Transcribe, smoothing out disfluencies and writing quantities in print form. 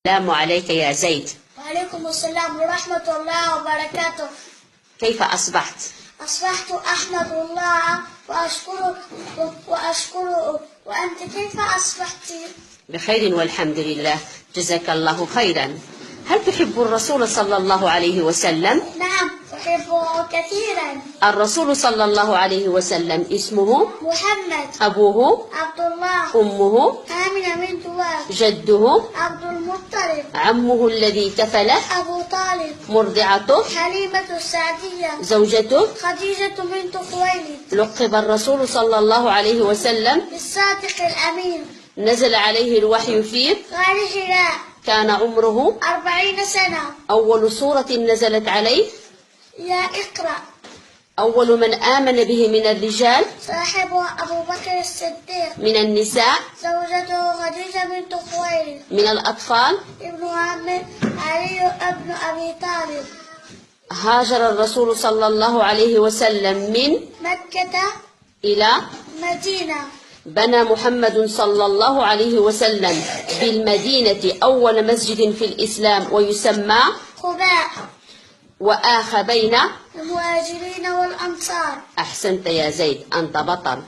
السلام عليك يا زيد. وعليكم السلام ورحمة الله وبركاته. كيف أصبحت؟ أصبحت أحمد الله وأشكره. وأنت كيف أصبحت؟ بخير والحمد لله، جزاك الله خيرا. هل تحب الرسول صلى الله عليه وسلم؟ نعم أحبه كثيرا. الرسول صلى الله عليه وسلم اسمه محمد. أبوه عبد الله. أمه آمنة بنت وهب. جده عبد المطلب. عمه الذي كفله أبو طالب. مرضعته حليمة السعدية. زوجته خديجة بنت خويلد. لقب الرسول صلى الله عليه وسلم بالصادق الأمين. نزل عليه الوحي فيه غار حراء. كان عمره 40 سنة. أول سورة نزلت عليه يا اقرأ. أول من آمن به من الرجال صاحبه أبو بكر الصديق. من النساء زوجته خديجة بنت خويلد. من الأطفال ابن عمه علي ابن أبي طالب. هاجر الرسول صلى الله عليه وسلم من مكة إلى مدينة. بنى محمد صلى الله عليه وسلم بالمدينة أول مسجد في الإسلام ويسمى قباء. وآخى بين المهاجرين والأنصار. أحسنت يا زيد، أنت بطل.